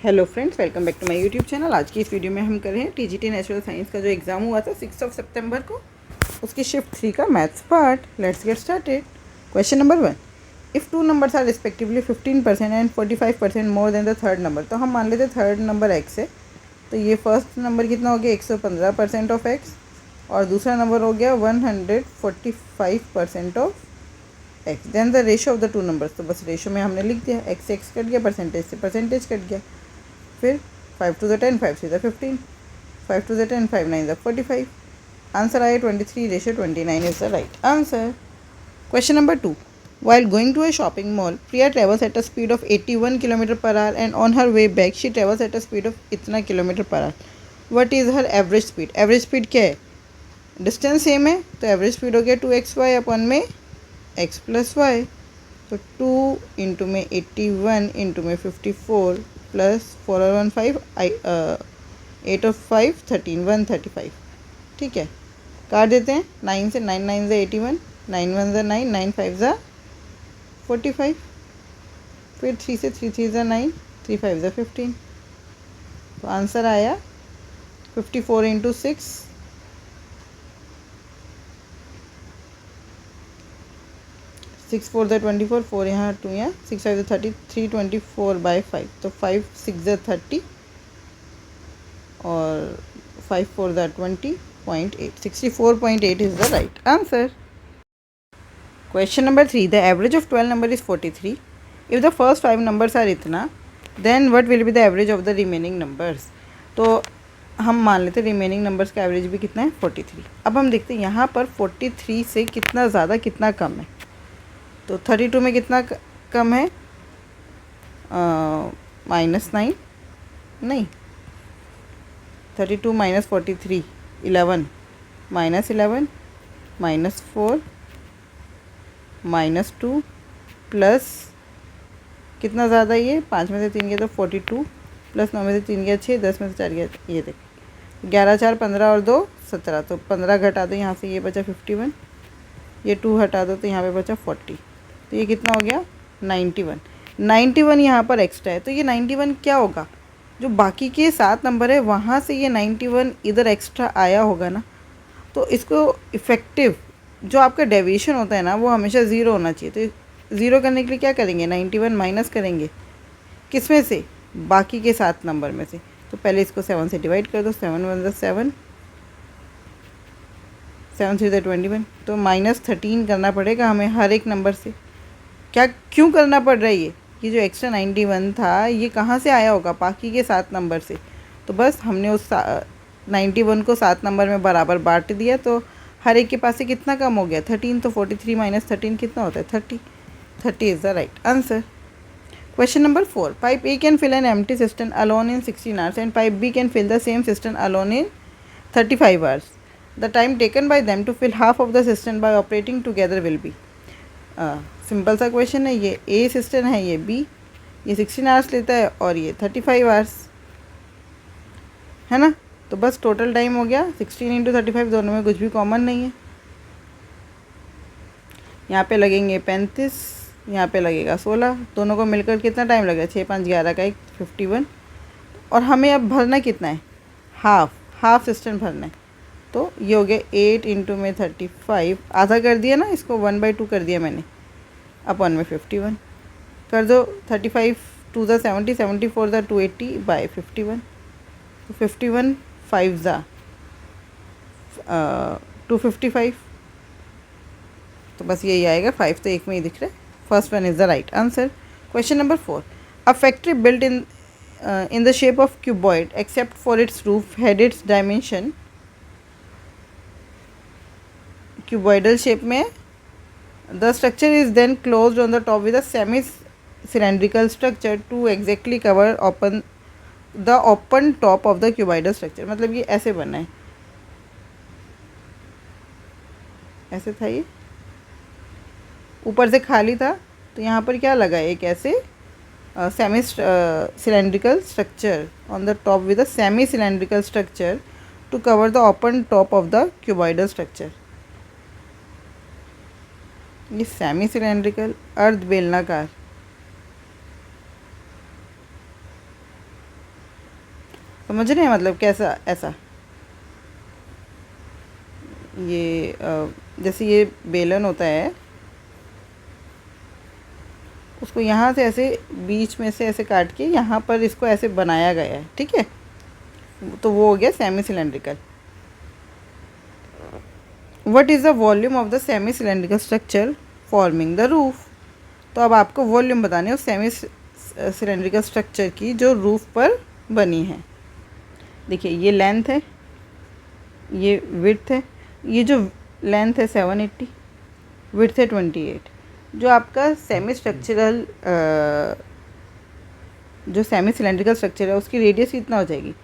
Hello friends, welcome back to my YouTube channel. आज की इस वीडियो में हम कर रहे हैं टीजीटी नेचुरल साइंस का जो एग्ज़ाम हुआ था 6 सितंबर को, उसकी शिफ्ट 3 का maths part. Let's get started. Question number 1, if two numbers are respectively 15% and 45% more than the third number. तो हम मान लेते थर्ड नंबर एक्स है, तो ये फर्स्ट नंबर कितना हो गया 115% ऑफ एक्स, और दूसरा नंबर हो गया 145% of x. Then the ratio of the two numbers. तो बस रेशो में हमने लिख दिया, एक्स से एक्स कट गया, परसेंटेज से परसेंटेज कट गया। फिर 5 to the 10, 5 3 the 15, 5 to the 10, 5 9 the 45। Answer आया 23:29 is the right answer. Question number 2, while going to a shopping mall, Priya travels at a speed of 81 km per hour and on her way back she travels at a speed of इतना kilometre per our. What is her average speed? Average speed क्या है? Distance same है तो average speed हो गया 2xy अपन में x plus Y. तो 2 into में 81 इंटू में 54 प्लस 4 और 1 5 8 और 5 13 135। ठीक है, काट देते हैं। 9 से 9 9 से 81, 9 1 से 9, 9 5 से 45। फिर 3 से 3 3 से 9, 3 5 से 15। तो आंसर आया 54 इंटू 6, 6 4 द 24, 4 यहाँ 2 यहाँ, 6 5 द 30, 324/5। तो 5 6 द 30 और 5 4 the 20.8, 64.8 is the right answer. Question number 3, the average of 12 number is 43। If the first 5 numbers are इतना, then what will be the average of the remaining numbers. तो हम मान लेते हैं रिमेनिंग नंबर्स का average भी कितना है 43। अब हम देखते हैं यहाँ पर 43 से कितना ज़्यादा कितना कम है। तो 32 में कितना कम है, -9 नहीं, 32 माइनस 43 11, -11 -4 -2 प्लस कितना ज़्यादा, ये 5 में से 3 गया तो 42 प्लस 9 में से 3 गया 6, 10 में से 4 गया, ये देख 11 4 15 और 2 17। तो 15 घटा दो यहाँ से, ये बचा 51, ये 2 हटा दो तो यहाँ पे बचा 40। तो ये कितना हो गया 91। 91 यहाँ पर एक्स्ट्रा है, तो ये 91 क्या होगा, जो बाकी के 7 नंबर है वहाँ से ये 91 इधर एक्स्ट्रा आया होगा ना। तो इसको इफ़ेक्टिव जो आपका डेविएशन होता है ना, वो हमेशा ज़ीरो होना चाहिए। तो ज़ीरो करने के लिए क्या करेंगे, 91 माइनस करेंगे, किस में से, बाकी के 7 नंबर में से। तो पहले इसको 7 से डिवाइड कर दो, 7 1 ज़ा 7, 7 3 ज़ा 21। तो -13 करना पड़ेगा हमें हर एक नंबर से। क्या क्यों करना पड़ रहा है ये जो एक्स्ट्रा 91 था ये कहाँ से आया होगा, बाकी के 7 नंबर से। तो बस हमने उस 91 को 7 नंबर में बराबर बांट दिया, तो हर एक के पास से कितना कम हो गया 13। तो 43 माइनस 13 कितना होता है 30। 30 is the right answer. Question number 4, pipe A can fill an empty system alone in 16 hours and pipe B can fill the same system alone in 35 hours. The time taken by them to fill half of the system by operating together will be. Simple सा question है, ये ए system है, ये B, ये 16 hours लेता है और ये 35 आवर्स है ना। तो बस टोटल टाइम हो गया 16 इंटू 35, दोनों में कुछ भी कॉमन नहीं है। यहाँ पे लगेंगे 35, यहाँ पे लगेगा 16, दोनों को मिलकर कितना टाइम लगेगा, 6 5 11 का 51। और हमें अब भरना कितना है, हाफ सिस्टम भरना है। तो ये हो गया 8 इंटू में 35, आधा कर दिया ना इसको, 1/2 कर दिया मैंने, अपन में 51 कर दो। 35 2 ज़ा 70, 74 ज़ा 280/51। तो 51 5 ज़ा 255। तो बस यही आएगा, 5 तो एक में ही दिख रहा है। First one is the right answer. Question number 4, a factory built in the shape of cuboid except for its roof had its dimension, cuboidal shape में। The structure is then closed on the top with a semi cylindrical structure to exactly cover the open top of the cuboidal structure। मतलब ये ऐसे बना है, ऐसे था, ये ऊपर से खाली था, तो यहाँ पर क्या लगा है, एक ऐसे semi cylindrical structure on the top with a semi cylindrical structure to cover the open top of the cuboidal structure। ये सेमी सिलेंड्रिकल अर्ध बेलनाकार, समझ रहे हैं मतलब कैसा ऐसा, ये जैसे ये बेलन होता है, उसको यहाँ से ऐसे बीच में से ऐसे काट के यहाँ पर इसको ऐसे बनाया गया है, ठीक है। तो वो हो गया semi cylindrical. What is the volume of the semi cylindrical structure forming the roof. तो अब आपको वॉल्यूम बताने हो सेमी सिलेंड्रिकल स्ट्रक्चर की जो रूफ पर बनी है। देखिए ये लेंथ है, ये विड्थ है, ये जो लेंथ है 780, विड्थ है 28। जो आपका सेमी स्ट्रक्चरल जो सेमी सिलेंड्रिकल स्ट्रक्चर है उसकी रेडियस कितना हो जाएगी।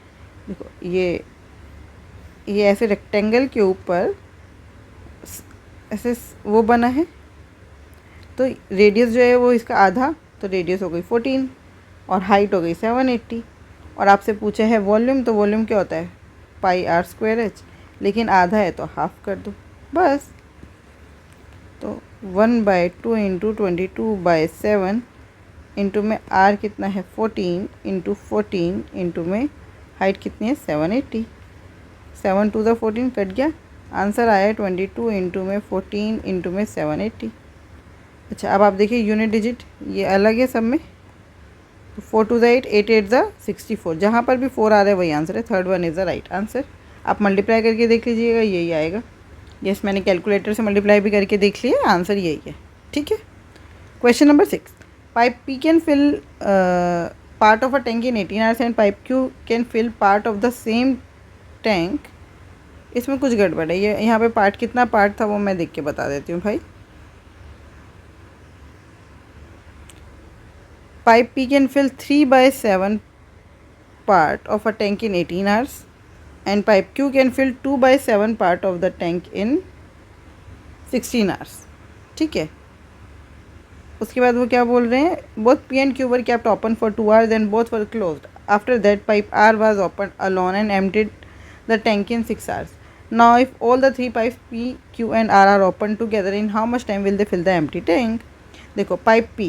देखो ये ऐसे रेक्टेंगल के ऊपर ऐसे वो बना है, तो रेडियस जो है वो इसका आधा, तो रेडियस हो गई 14 और हाइट हो गई 780। और आपसे पूछा है वॉल्यूम, तो वॉल्यूम क्या होता है पाई आर स्क्वायर एच, लेकिन आधा है तो हाफ कर दो बस। तो 1/2 इंटू 22/7 इंटू में आर कितना है 14 इंटू 14 इंटू में हाइट कितनी है 780। 7 टू द 14 कट गया, आंसर आया 22 इंटू में 14 इंटू में 780। अच्छा अब आप देखिए यूनिट डिजिट ये अलग है सब में, 4 टू द 8, 8 8 द 64, जहाँ पर भी 4 आ रहा है वही आंसर है, third one is the right answer. आप मल्टीप्लाई करके देख लीजिएगा यही आएगा। यस मैंने कैलकुलेटर से मल्टीप्लाई भी करके देख लिया, आंसर यही है, ठीक है। Question number 6, pipe P can fill part of a tank in 18 hours and pipe Q can fill part of the same tank. इसमें कुछ गड़बड़ है, ये यहाँ पे पार्ट कितना पार्ट था वो मैं देख के बता देती हूँ भाई। Pipe P can fill 3/7 part of a tank in 18 hours and pipe Q can fill 2/7 part of the tank in 16 hours, ठीक है। उसके बाद वो क्या बोल रहे हैं, both P and Q were kept open for 2 hours and both were closed. After that pipe R was opened alone and emptied the tank in 6 hours. Now if all the three pipes P, Q and R are opened together, in how much time will they fill the empty tank? देखो pipe P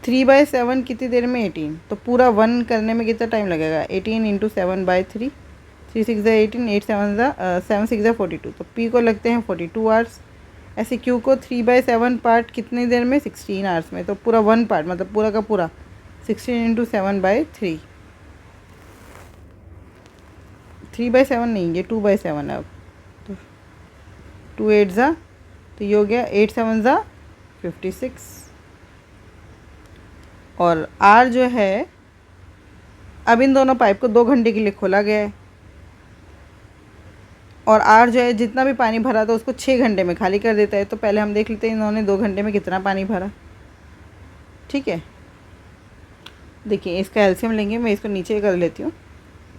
3/7 कितनी देर में 18, तो पूरा 1 करने में कितना time लगेगा 18 into 7/3, 3 6 18, 8 7 6 42, तो P को लगते हैं 42 आवर्स। ऐसे Q को 3/7 पार्ट कितनी देर में 16 आवर्स में, तो पूरा 1 पार्ट मतलब पूरा का पूरा 16 इंटू 7/3, 3/7 नहीं ये 2/7 है। अब तो 2 8 ज़ा, तो ये हो गया 8 7 ज़ा 56। और R जो है अब इन दोनों पाइप को 2 घंटे के लिए खोला गया है, और R जो है जितना भी पानी भरा था उसको 6 घंटे में खाली कर देता है। तो पहले हम देख लेते हैं इन्होंने 2 घंटे में कितना पानी भरा, ठीक है। देखिए इसका एलसीएम लेंगे, मैं इसको नीचे कर लेती हूँ।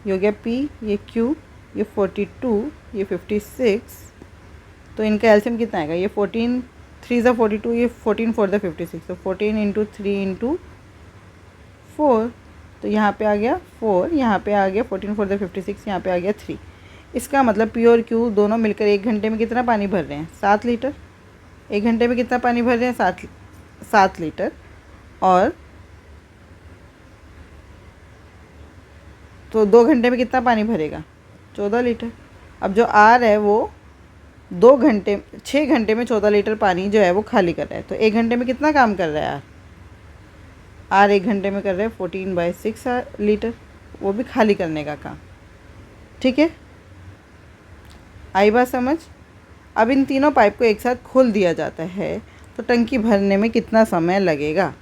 ये हो गया P, ये Q, ये 42, ये 56, तो इनका एलसीएम कितना आएगा, ये 14 3 ज़ा 42, ये 14 4 ज़ा 56, तो 14 इंटू 3 इंटू 4, तो यहाँ पे आ गया 4, यहाँ पे आ गया 14 4 ज़ा 56, यहाँ पे आ गया 3। इसका मतलब P और Q दोनों मिलकर 1 घंटे में कितना पानी भर रहे हैं 7 लीटर। 1 घंटे में कितना पानी भर रहे हैं 7 लीटर। और तो 2 घंटे में कितना पानी भरेगा 14 लीटर। अब जो R है वो 6 घंटे में 14 लीटर पानी जो है वो खाली कर रहा है, तो 1 घंटे में कितना काम कर रहा है R 1 घंटे में कर रहे हैं 14/6 लीटर, वो भी खाली करने का काम, ठीक है। आई बात समझ। अब इन तीनों पाइप को एक साथ खोल दिया जाता है तो टंकी भरने में कितना समय लगेगा।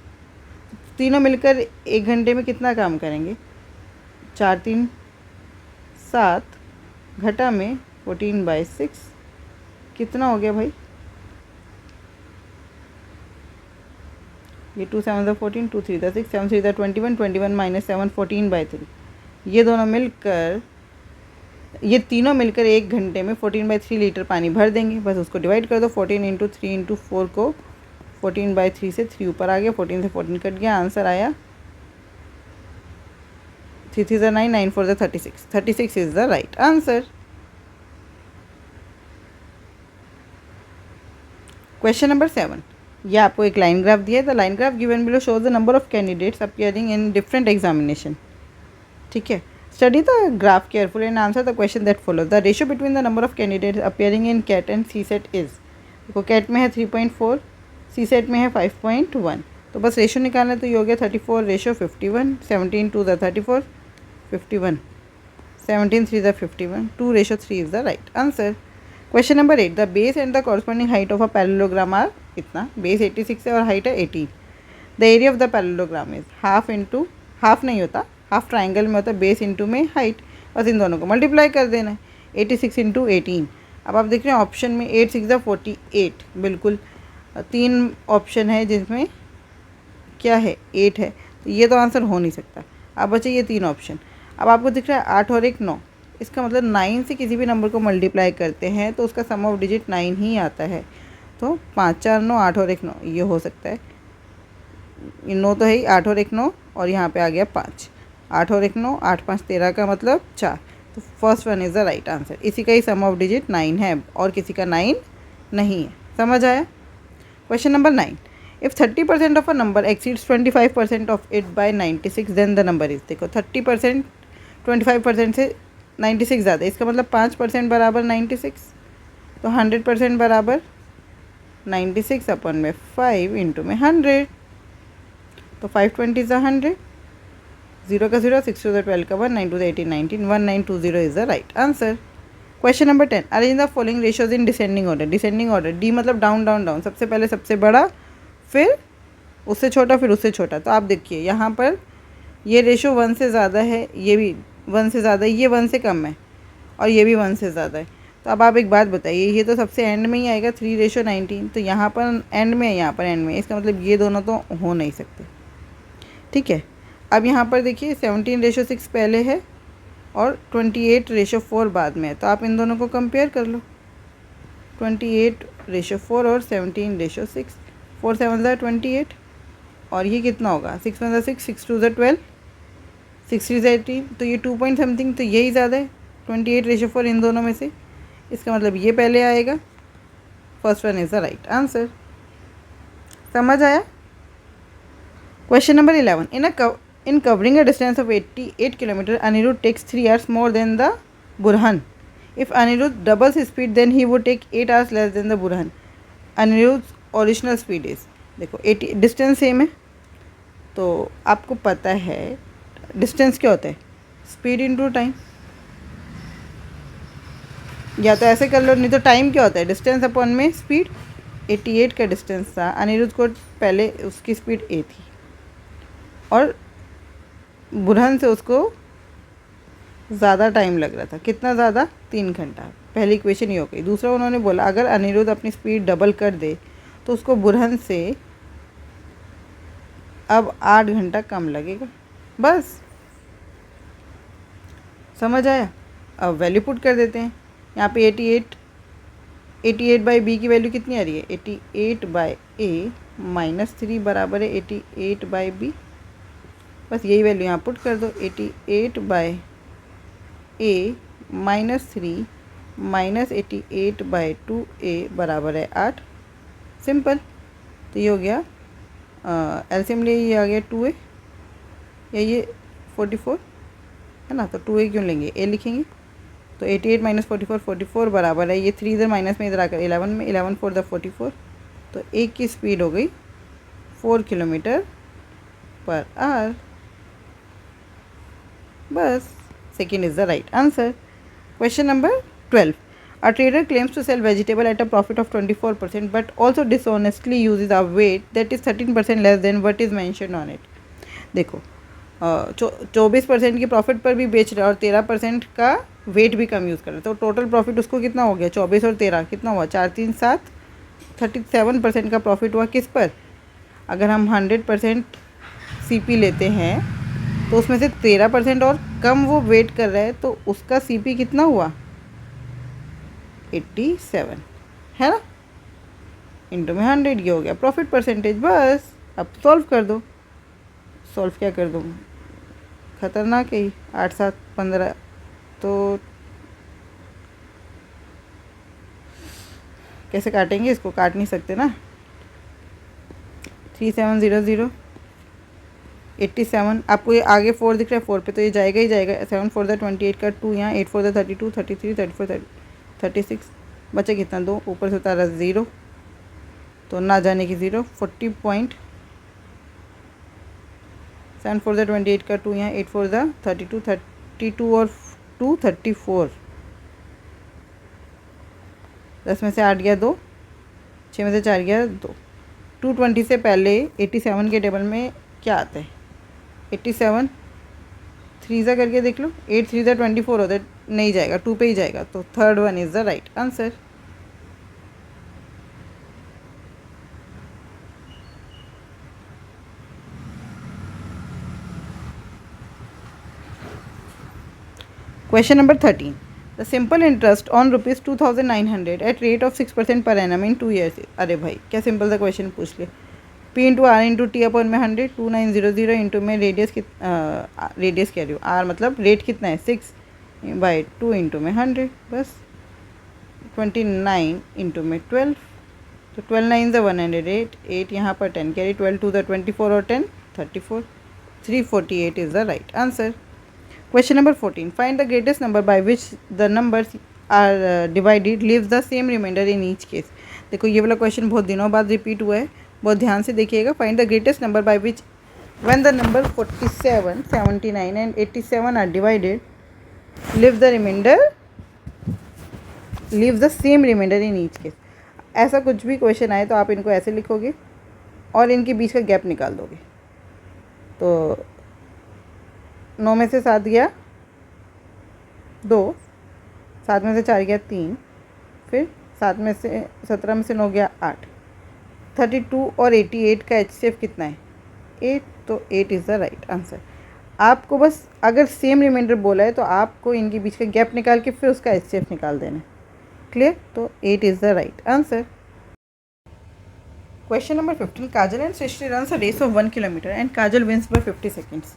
तीनों मिलकर 1 घंटे में कितना काम करेंगे, 4 3 7 घटा में 14/6 कितना हो गया भाई, ये 2 7 ज़ा 14, 2 3 ज़ा 6, 7 3 ज़ा 21, 21 माइनस 7 14/3, ये दोनों मिलकर ये तीनों मिलकर 1 घंटे में 14/3 लीटर पानी भर देंगे। बस उसको डिवाइड कर दो, 14 इंटू 3 इंटू 4 को 14/3 से 3 ऊपर आ गया, 14 से 14 कट गया, आंसर आया 3 3 ज़ा 9, 9 4 ज़ा 36, 36 is the right answer. Question number 7, ये आपको एक लाइन ग्राफ दिया है। The line graph given below shows the number of candidates appearing in different examination, ठीक है। Study the graph carefully and answer the question that follows. The ratio between the number of candidates appearing in CAT and CSET is, देखो CAT में है 3.4, CSET में है 5.1, तो बस ratio निकालना है, तो ये हो गया 34 ratio 51, 17 2 the 34, 51, 17 3 the 51, 2 ratio 3 is the right answer. Question number 8. The base and the corresponding height of a parallelogram are कितना, बेस 86 है और हाइट है 18. The area of the parallelogram is half into, half नहीं होता, half triangle में होता है, base into में हाइट, बस इन दोनों को मल्टीप्लाई कर देना है. 86 इंटू 18. अब आप देख रहे हैं ऑप्शन में 8 6 48, बिल्कुल 3 ऑप्शन है जिसमें क्या है 8 है, तो ये तो आंसर हो नहीं सकता. अब बचे ये 3 ऑप्शन. अब आपको दिख रहा है 8 और 1 9, इसका मतलब 9 से किसी भी नंबर को मल्टीप्लाई करते हैं तो उसका सम ऑफ डिजिट 9 ही आता है. तो 5 4 9, 8 और 1 9, ये हो सकता है. 9 तो है ही, 8 और 1 9, और यहाँ पे आ गया 5. 8 और 1 9, 8 5 13 का मतलब 4. तो first one is the right answer. इसी का ही सम ऑफ डिजिट 9 है और किसी का 9 नहीं है. समझ आया. Question number 9. If 30% of a number exceeds 25% of it by 96 then the number is, देखो 30% 25% से 96 ज़्यादा, इसका मतलब 5% बराबर 96, तो 100% बराबर 96 अपन में 5 इंटू में 100, तो 520 इज़ 100, 0 का 0, 6 टू द 12 का 1, 9 to the 18 19, 1920 is the right answer. Question number 10. Arrange the following ratios in descending order. Descending order, D मतलब डाउन डाउन डाउन, सबसे पहले सबसे बड़ा, फिर उससे छोटा, फिर उससे छोटा. तो आप देखिए यहाँ पर ये रेशो 1 से ज़्यादा है, ये भी 1 से ज़्यादा है, ये 1 से कम है, और ये भी 1 से ज़्यादा है. तो अब आप एक बात बताइए, ये तो सबसे एंड में ही आएगा 3:19, तो यहाँ पर एंड में है, यहाँ पर एंड में, इसका मतलब ये दोनों तो हो नहीं सकते. ठीक है. अब यहाँ पर देखिए 17:6 पहले है और 28:4 बाद में है, तो आप इन दोनों को कंपेयर कर लो. 28:4 और 17:6, 4 7 28, और ये कितना होगा 6 1 6, 6 2 12, 6 3 18, तो ये 2 पॉइंट समथिंग, तो यही ज़्यादा है 28:4 इन दोनों में से. इसका मतलब ये पहले आएगा. First one is the right answer. समझ आया. Question number 11. In covering a distance of 88 km, Anirudh takes 3 hours more than the Burhan. If Anirudh doubles his speed, then he would take 8 hours less than the Burhan. Anirudh's original speed is, देखो 80, distance same है, तो आपको पता है distance क्या होता है, speed into time. या तो ऐसे कर लो, नहीं तो टाइम क्या होता है, डिस्टेंस अपॉन में स्पीड. 88 का डिस्टेंस था, अनिरुद्ध को पहले उसकी स्पीड ए थी और बुरहन से उसको ज़्यादा टाइम लग रहा था. कितना ज़्यादा, 3 घंटा. पहली इक्वेशन ये हो गई. दूसरा उन्होंने बोला अगर अनिरुद्ध अपनी स्पीड डबल कर दे तो उसको बुरहन से अब 8 घंटा कम लगेगा. बस समझ आया. अब वैल्यू पुट कर देते हैं. यहाँ पे 88 बाई बी की वैल्यू कितनी आ रही है, 88 बाई ए माइनस 3 बराबर है 88 बाई बी. बस यही वैल्यू यहाँ पुट कर दो. 88 by A minus 3 minus 88 by 2a बराबर है 8. सिंपल. तो ये हो गया एलसीएम लिए, ये आ गया 2a, या ये 44 है ना, तो 2a क्यों लेंगे, a लिखेंगे. तो 88 माइनस 44 44 बराबर है, ये 3 इधर माइनस में इधर आकर 11 में, 11 4 द 44, तो एक की स्पीड हो गई 4 किलोमीटर पर आवर. बस second is the right answer. Question number 12. A trader claims to sell vegetable at a profit of 24%, but also dishonestly uses a weight that is 13% less than what is mentioned on it. देखो 24% की profit पर भी बेच रहा है और 13% का wait भी कम यूज़ कर रहा है, तो टोटल प्रॉफिट उसको कितना हो गया, 24 और 13 कितना हुआ, 4 3 7, 37% का प्रॉफिट हुआ. किस पर, अगर हम 100% CP लेते हैं तो उसमें से 13% और कम वो वेट कर रहा है, तो उसका CP कितना हुआ, 87 है ना, इंटू में 100, ये हो गया प्रॉफिट परसेंटेज. बस अब सॉल्व कर दो. सॉल्व क्या कर दूँ, खतरनाक है. 8 7 15, तो कैसे काटेंगे इसको, काट नहीं सकते ना. 3700 87, आपको ये आगे 4 दिख रहा है, 4 पे तो ये जाएगा ही जाएगा। 7 4 द 28 का 2 यहाँ, 8 4 द 32, 33, 34, 36, बचे कितना 2, ऊपर से उतारा 0, तो ना जाने की 0, 40 पॉइंट। 7 4 द 28 का 2 यहाँ, 8 4 द 32, 32 और 2 34, 10 में से 8 गया 2, 6 में से 4 गया 2। 220 से पहले 87 के टेबल में क्या आता है? 87 3 ज़ा करके देख लो, 8 3 ज़ा 24 होता है, नहीं जाएगा, 2 पे ही जाएगा, तो third one is the right answer. Question number 13. The simple interest on rupees 2900 at rate of 6% per annum in 2 years. अरे भाई क्या सिंपल सा क्वेश्चन पूछ लिया। P into R into T upon में 100, 2900 इंटू में रेडियस रेडियस कह रही हूँ, आर मतलब रेट कितना है 6/2 इंटू में 100, बस 29 इंटू में 12, तो 12 9 ज़ा 108, 8 यहाँ पर 10 कैरी, 12 2 ज़ा 24 और 10 34, 348 is the right answer. Question number 14. Find the greatest number by which the numbers are divided leaves the same remainder in each case. देखो ये वाला क्वेश्चन बहुत दिनों बाद रिपीट हुआ है, बहुत ध्यान से देखिएगा। Find the greatest number by which when the number 47, 79 and 87 are divided leave the remainder leave the same remainder in each case. ऐसा कुछ भी क्वेश्चन आए तो आप इनको ऐसे लिखोगे और इनके बीच का गैप निकाल दोगे। तो 9 में से 7 गया 2, 7 में से 4 गया 3, फिर 7 में से 17 में से 9 गया 8, 32 और 88 का HCF कितना है 8, तो 8 इज़ द राइट आंसर। आपको बस अगर सेम रिमाइंडर बोला है तो आपको इनके बीच का गैप निकाल के फिर उसका HCF निकाल देना है। क्लियर? तो 8 is the right answer. Question number 15. Kajal and Srishti runs a race of 1 kilometre and Kajal wins by 50 seconds.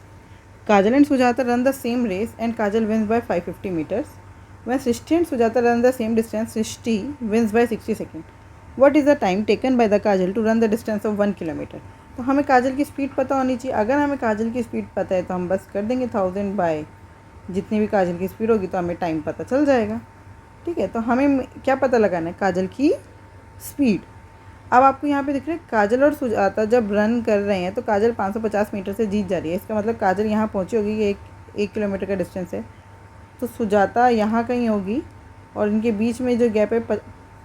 Kajal and Sujata run the same race and Kajal wins by 550 meters. When Srishti and Sujata run the same distance, Srishti wins by 60 seconds. What is the time taken by the Kajal to run the distance of 1 kilometer? तो हमें काजल की speed पता होनी चाहिए। अगर हमें काजल की speed पता है तो हम बस कर देंगे 1000 बाय जितनी भी काजल की स्पीड होगी, तो हमें टाइम पता चल जाएगा। ठीक है, तो हमें क्या पता लगाना है? काजल की स्पीड। अब आपको यहाँ पे दिख रहा है काजल और सुजाता जब रन कर रहे हैं तो काजल 550 मीटर से जीत जा रही है। इसका मतलब काजल यहाँ पहुँची होगी, ये एक किलोमीटर का डिस्टेंस है, तो सुजाता यहाँ कहीं होगी और इनके बीच में जो गैप है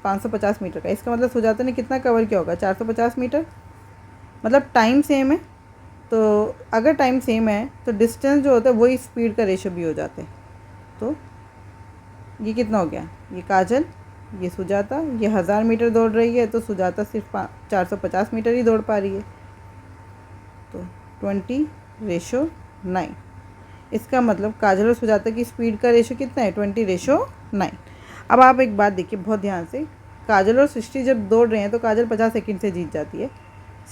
550 मीटर का। इसका मतलब सुजाता ने कितना कवर किया होगा? 450 मीटर। मतलब टाइम सेम है, तो अगर टाइम सेम है तो डिस्टेंस जो होता है वही स्पीड का रेशो भी हो जाता है। तो ये कितना हो गया? ये काजल, ये सुजाता, ये 1000 मीटर दौड़ रही है तो सुजाता सिर्फ 450 मीटर ही दौड़ पा रही है। तो 20:9। इसका मतलब काजल और सुजाता की स्पीड का रेशो कितना है? 20:9। अब आप एक बात देखिए बहुत ध्यान से, काजल और सृष्टि जब दौड़ रहे हैं तो काजल 50 सेकंड से जीत जाती है।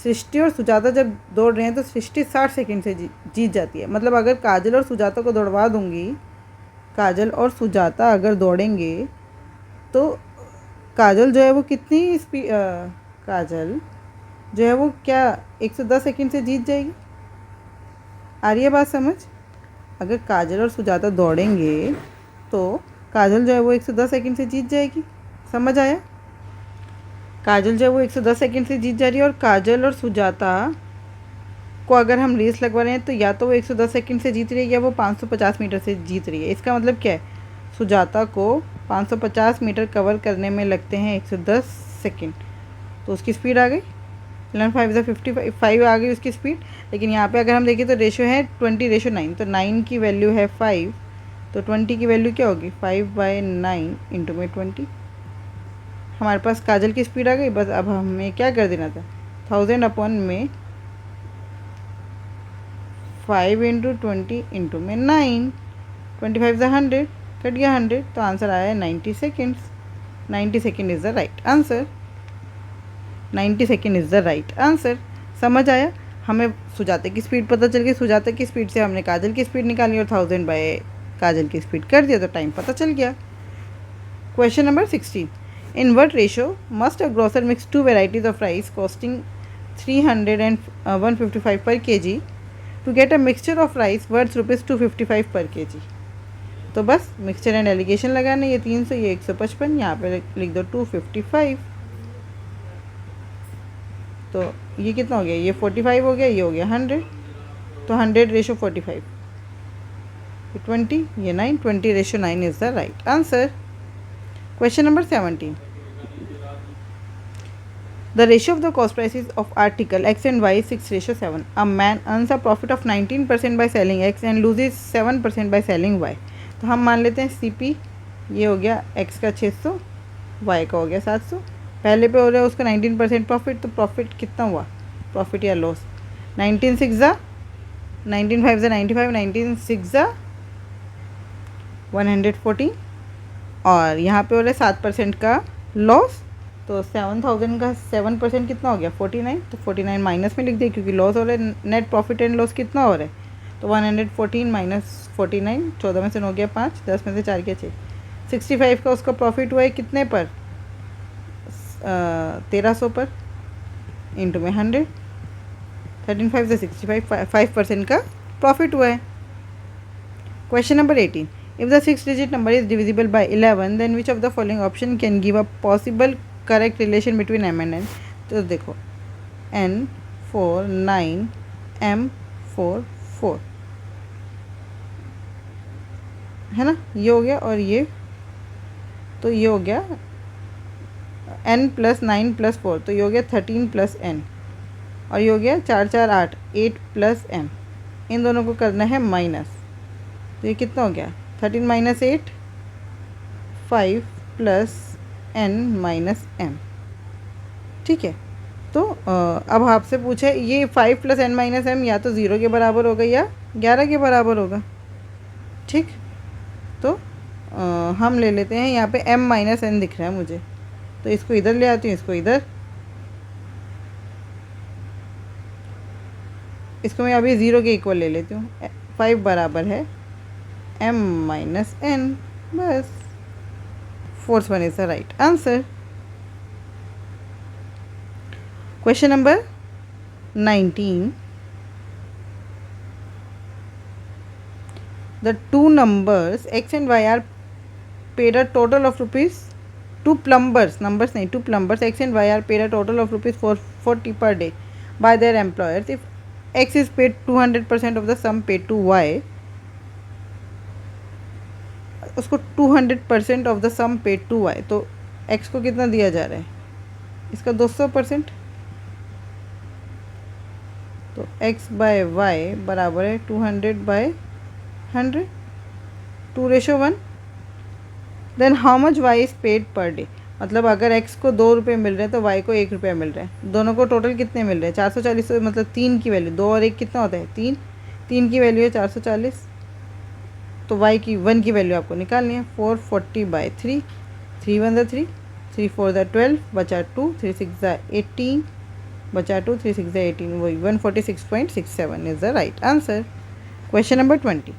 सृष्टि और सुजाता जब दौड़ रहे हैं तो सृष्टि 60 सेकंड से जीत जाती है। मतलब अगर काजल और सुजाता को दौड़वा दूँगी, काजल और सुजाता अगर दौड़ेंगे तो काजल जो है वो कितनी स्पीड, काजल जो है वो क्या 110 सेकंड से जीत जाएगी? आ रही है बात समझ? अगर काजल और सुजाता दौड़ेंगे तो काजल जो है वो 110 सेकंड से जीत जाएगी। समझ आया? काजल जो है वो 110 सेकंड से जीत जा रही है और काजल और सुजाता को अगर हम रेस लगवा रहे हैं तो या तो वो 110 सेकंड से जीत रही है या वो 550 मीटर से जीत रही है। इसका मतलब क्या है? सुजाता को 550 मीटर कवर करने में लगते हैं 110 सेकंड, तो उसकी स्पीड आ गई 5 आ गई उसकी स्पीड। लेकिन यहाँ पे अगर हम देखें तो रेशो है 20:9, तो 9 की वैल्यू है 5, तो 20 की वैल्यू क्या होगी? 5/9 इंटू में 20। हमारे पास काजल की स्पीड आ गई। बस अब हमें क्या कर देना था? 1000 अपॉन में 5 इंटू 20 इंटू में 9, 25 ज़ा 100, कट गया 100, तो आंसर आया है 90 seconds. 90 second is the right answer. 90 second is the right answer. समझ आया? हमें सुजाता की स्पीड पता चल गई, सुजाता की स्पीड से हमने काजल की स्पीड निकाली और 1000 बाय काजल की स्पीड कर दिया, तो टाइम पता चल गया। Question number 16. In what ratio must a grocer mix 2 varieties of rice costing 300 and 155 per kg to get a mixture of rice worth ₹255 per kg। तो बस मिक्सचर एंड एलिगेशन लगाना, ये 300, ये 155, यहाँ पे लिख दो 255। तो ये कितना हो गया, ये 45 हो गया, ये हो गया 100। तो 100:45, 20, ये 9, 20:9 is the right answer. Question number 17, the ratio of the cost prices of article X and Y is 6:7. A man earns a profit of 19% by selling X and loses 7% by selling Y. तो हम मान लेते हैं CP ये हो गया X का 600, Y का हो गया 700। पहले पे हो रहा है उसका 19% प्रॉफिट, तो प्रॉफिट कितना हुआ, प्रॉफिट या लॉस, 19 6 ज़ा 19 5 ज़ा 95, 19 6 ज़ा 114, और यहाँ पे हो रहा है 7% का लॉस। तो 7000 का 7% कितना हो गया, 49। तो 49 माइनस में लिख दिए क्योंकि लॉस हो रहा है। नेट प्रॉफिट एंड लॉस कितना हो रहा है, तो 114 माइनस 49, 14 में से 9 गया 5, 10 में से 4 गया 6, 65 का उसका प्रॉफिट हुआ है कितने पर, 1300 पर, इंटू में 100, 13 5 से 65, 5% का प्रॉफिट हुआ है। Question number 18, if the 6-digit number is divisible by 11 then which of the following option can give a possible correct relation between m and n। तो देखो n 4 9 m 4 4 है ना, ये हो गया, और ये तो ये हो गया n + 9 + 4, तो ये हो गया 13 + n, और ये हो गया 4 4 8 8 + m। इन दोनों को करना है माइनस, तो ये कितना हो गया 13 - 8 5 + n - m। ठीक है, तो अब आपसे पूछा है ये 5 + n - m या तो 0 के बराबर होगा या 11 के बराबर होगा। ठीक, तो हम ले लेते हैं, यहाँ पे m - n दिख रहा है मुझे, तो इसको इधर ले आती हूँ, इसको इधर, इसको मैं अभी 0 के इक्वल ले लेती हूँ। 5 बराबर है m - n, बस 4th one is the right answer। Question number 19, the two numbers x and y are paid a total of rupees, two plumbers x and y are paid a total of rupees 440 per day by their employers। If x is paid 200% of the sum paid to y, उसको 200% of the sum paid to y, तो x को कितना दिया जा रहा है, इसका 200%, तो x बाय वाई बराबर है 200/100, 2:1। Then how much y is paid per day, मतलब अगर x को 2 रुपये मिल रहे हैं तो y को 1 रुपया मिल रहा है, दोनों को टोटल कितने मिल रहे हैं 440, मतलब 3 की वैल्यू, 2 और 1 कितना होता है 3, 3 की वैल्यू है 440, तो y की 1 की वैल्यू आपको निकालनी है, 440/3, 3 1 = 3, 3 4 = 12, बचा 2, 3 6 = 18, बचा 2, 3 6 = 18, वही 146.67 is the right answer. Question number 20,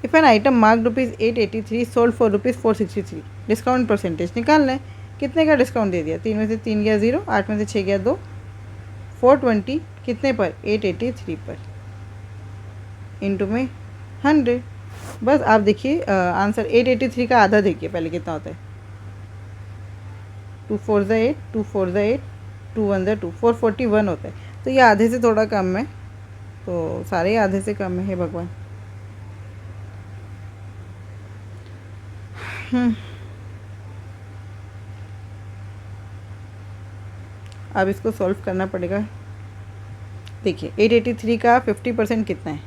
if an item marked ₹883 sold for ₹463, discount percentage निकालना है, कितने का डिस्काउंट दे दिया, 3 में से 3 गया 0, 8 में से 6 गया 2, 420 कितने पर, 883 पर, इंटू में 100। बस आप देखिए आंसर 883 का आधा देखिए पहले कितना होता है, 2 4 = 8, 2 4 = 8, 2 1 = 2, 441 होता है, तो ये आधे से थोड़ा कम है, तो सारे आधे से कम है, हे भगवान। अब इसको सॉल्व करना पड़ेगा। देखिए 883 का 50% कितना है,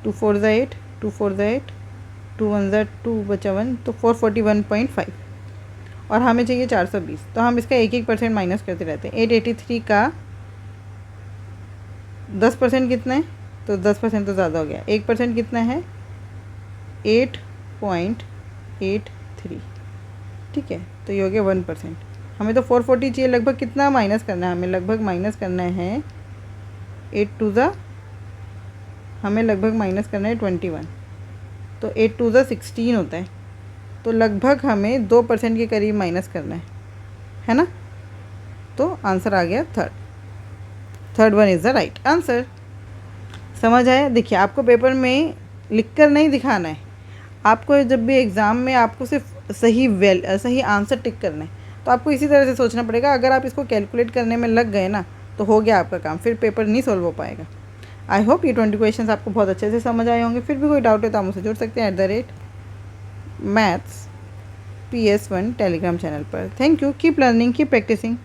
2 4 = 8, 2 4 = 8, 2 1 = 2, बचा 1, तो 441.5, और हमें चाहिए 420, तो हम इसका 1% माइनस करते रहते हैं। 883 का 10% कितना है, तो 10% तो ज़्यादा हो गया, 1% कितना है 8.83, ठीक है, तो ये हो गया 1%। हमें तो 440 चाहिए, लगभग कितना माइनस करना है, हमें लगभग माइनस करना है 8 2 ज़ा, हमें लगभग माइनस करना है 21, तो 8 2 ज़ा 16 होता है, तो लगभग हमें 2% के करीब माइनस करना है ना, तो आंसर आ गया third one is the right answer. समझ आया? देखिए आपको पेपर में लिख कर नहीं दिखाना है, आपको जब भी एग्ज़ाम में आपको सिर्फ सही आंसर टिक करना है, तो आपको इसी तरह से सोचना पड़ेगा। अगर आप इसको कैलकुलेट करने में लग गए ना तो हो गया आपका काम, फिर पेपर नहीं सॉल्व हो पाएगा। आई होप ये 20 क्वेश्चन आपको बहुत अच्छे से समझ आए होंगे। फिर भी कोई डाउट है तो आप मुझसे जुड़ सकते हैं @maths PS1 टेलीग्राम चैनल पर। Thank you, keep learning, keep practising.